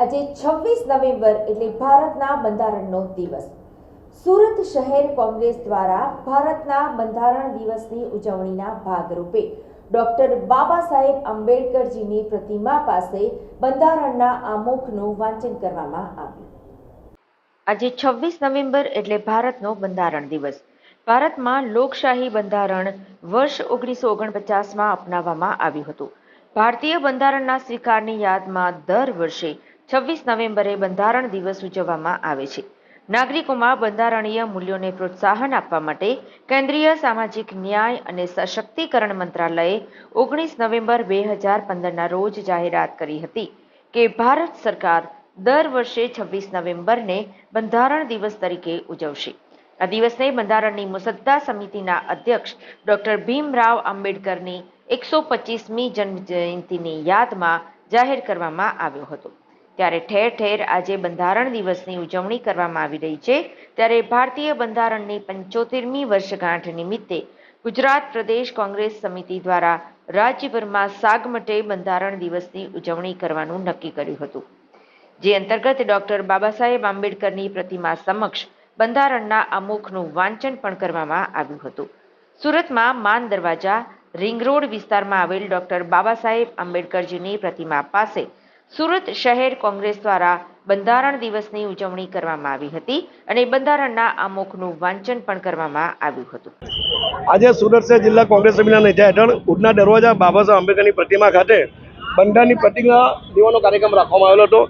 આજે 26 નવેમ્બર એટલે ભારતના બંધારણનો દિવસ. સુરત શહેર કોંગ્રેસ દ્વારા ભારતના બંધારણ દિવસની ઉજવણીના ભાગરૂપે ડોક્ટર બાબા સાહેબ આંબેડકરજીની પ્રતિમા પાસે બંધારણના આમુખનું વાંચન કરવામાં આવ્યું. આજે 26 નવેમ્બર એટલે ભારતનો બંધારણ દિવસ. ભારતમાં લોકશાહી બંધારણ વર્ષ 1949માં અપનાવવામાં આવ્યું હતું. ભારતીય બંધારણના સ્વીકારની યાદમાં દર વર્ષે 26 નવેમ્બરે બંધારણ દિવસ ઉજવવામાં આવે છે. નાગરિકોમાં બંધારણીય મૂલ્યોને પ્રોત્સાહન આપવા માટે કેન્દ્રીય સામાજિક ન્યાય અને સશક્તિકરણ મંત્રાલયે 19 નવેમ્બર 2015ના રોજ જાહેરાત કરી હતી કે ભારત સરકાર દર વર્ષે 26 નવેમ્બરને બંધારણ દિવસ તરીકે ઉજવશે. આ દિવસને બંધારણની મુસદ્દા સમિતિના અધ્યક્ષ ડોક્ટર ભીમરાવ આંબેડકરની 125મી જન્મ જયંતિની યાદમાં જાહેર કરવામાં આવ્યો હતો. ત્યારે ઠેર ઠેર આજે બંધારણ દિવસની ઉજવણી કરવામાં આવી રહી છે. ત્યારે ભારતીય બંધારણની 75મી વર્ષગાંઠ નિમિત્તે ગુજરાત પ્રદેશ કોંગ્રેસ સમિતિ દ્વારા રાજ્યભરમાં સાગમટે બંધારણ દિવસની ઉજવણી કરવાનું નક્કી કર્યું હતું. જે અંતર્ગત ડોક્ટર બાબા સાહેબ આંબેડકરની પ્રતિમા સમક્ષ બંધારણના આમુખનું વાંચન પણ કરવામાં આવ્યું હતું. સુરતમાં માન દરવાજા રિંગ રોડ વિસ્તારમાં આવેલ ડોક્ટર બાબા સાહેબ આંબેડકરજીની પ્રતિમા પાસે સુરત શહેર કોંગ્રેસ દ્વારા બંધારણ દિવસની ઉજવણી કરવામાં આવી હતી અને બંધારણના આમુખનું વાંચન પણ કરવામાં આવ્યું હતું. આજે સુરત શહેર જિલ્લા કોંગ્રેસ સમિતિના નેજા હેઠળ ઉડના દરવાજા બાબા સાહેબ આંબેડકરની પ્રતિમા ખાતે બંધારણની પ્રતિજ્ઞા દેવાનો કાર્યક્રમ રાખવામાં આવેલો હતો.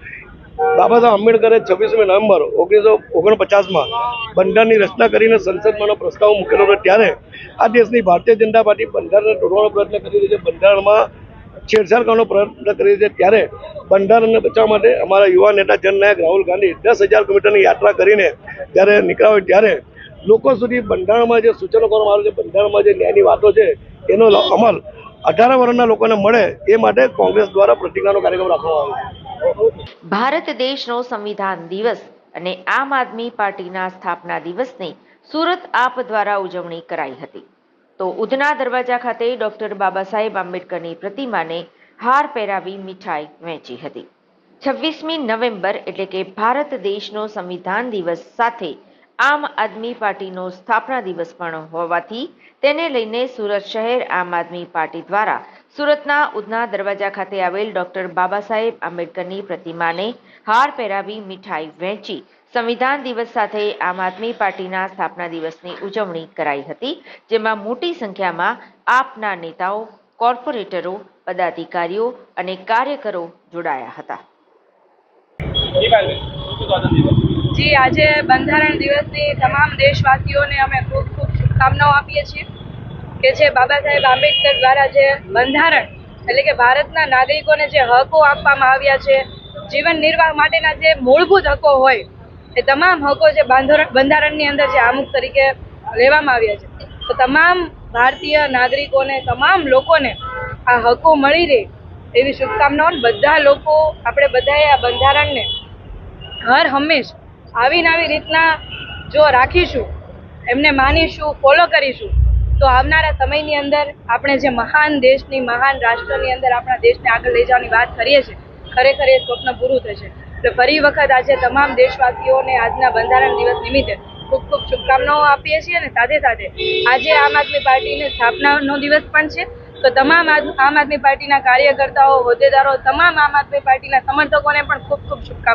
બાબા સાહેબ આંબેડકરે 26મી નવેમ્બર 1949માં બંધારણની રચના કરીને સંસદમાંનો પ્રસ્તાવ મૂકેલો હતો. ત્યારે આ દેશની ભારતીય જનતા પાર્ટી બંધારણને તોડવાનો પ્રયત્ન કરી રહી છે, બંધારણમાં છેડછાડ કરવાનો પ્રયત્ન કરી રહી છે. ત્યારે બંધારણને બચાવવા માટે અમારા યુવા નેતા જનનાયક રાહુલ ગાંધી 10,000 કિલોમીટરની યાત્રા કરીને જ્યારે નીકળ્યા હોય ત્યારે લોકો સુધી બંધારણમાં જે સૂચનો કરવામાં આવે છે, બંધારણમાં જે ન્યાયની વાતો છે એનો અમલ 18 વર્ષના લોકોને મળે એ માટે કોંગ્રેસ દ્વારા પ્રતિજ્ઞાનો કાર્યક્રમ રાખવામાં આવ્યો. ભારત દેશનો સંવિધાન દિવસ અને આમ આદમી પાર્ટીના સ્થાપના દિવસની સુરત આપ દ્વારા ઉજવણી કરાઈ હતી. તો ઉધના દરવાજા ખાતે ડોક્ટર બાબા સાહેબ આંબેડકરની પ્રતિમાને હાર પહેરાવી મીઠાઈ વહેંચી હતી. 26મી નવેમ્બર એટલે કે ભારત દેશનો સંવિધાન દિવસ સાથે આમ આદમી પાર્ટીનો સ્થાપના દિવસ પણ હોવાથી તેને લઈને સુરત શહેર આમ આદમી પાર્ટી દ્વારા સુરતના ઉધના દરવાજા ખાતે આવેલ ડોક્ટર બાબા સાહેબ આંબેડકરની પ્રતિમાને હાર પહેરાવી મીઠાઈ વહેંચી સંવિધાન દિવસ સાથે આમ આદમી પાર્ટીના સ્થાપના દિવસની ઉજવણી કરાઈ હતી. જેમાં મોટી સંખ્યામાં આપના નેતાઓ, કોર્પોરેટરો, પદાધિકારીઓ અને કાર્યકરો જોડાયા હતા. જી, આજે બંધારણ દિવસની તમામ દેશવાસીઓને અમે ખૂબ ખૂબ શુભકામનાઓ આપીએ છીએ કે જે બાબા સાહેબ આંબેડકર દ્વારા જે બંધારણ એટલે કે ભારતના નાગરિકોને જે હકો આપવામાં આવ્યા છે, જીવન નિર્વાહ માટેના જે મૂળભૂત હકો હોય એ તમામ હકો જે બંધારણની અંદર જે આમુખ તરીકે લેવામાં આવ્યા છે, તો તમામ ભારતીય નાગરિકોને, તમામ લોકોને આ હકો મળી રહે એવી શુભકામનાઓ. બધા લોકો આપણે બધાએ આ બંધારણને હર હંમેશ આવીને આવી રીતના જો રાખીશું, એમને માનીશું, ફોલો કરીશું, તો આવનારા સમયની અંદર આપણે જે મહાન દેશની, મહાન રાષ્ટ્રની અંદર આપણા દેશને આગળ લઈ જવાની વાત કરીએ છીએ, ખરેખર એ સ્વપ્ન પૂરું થશે. એટલે ફરી વખત આજે તમામ દેશવાસીઓને આજના બંધારણ દિવસ નિમિત્તે ખૂબ ખૂબ શુભકામનાઓ આપીએ છીએ. અને સાથે સાથે આજે આમ આદમી પાર્ટીની સ્થાપનાનો દિવસ પણ છે, તો તમામ આમ આદમી પાર્ટીના કાર્યકર્તાઓ, હોદ્દેદારો, તમામ આમ આદમી પાર્ટીના સમર્થકોને પણ ખૂબ ખૂબ શુભકામનાઓ.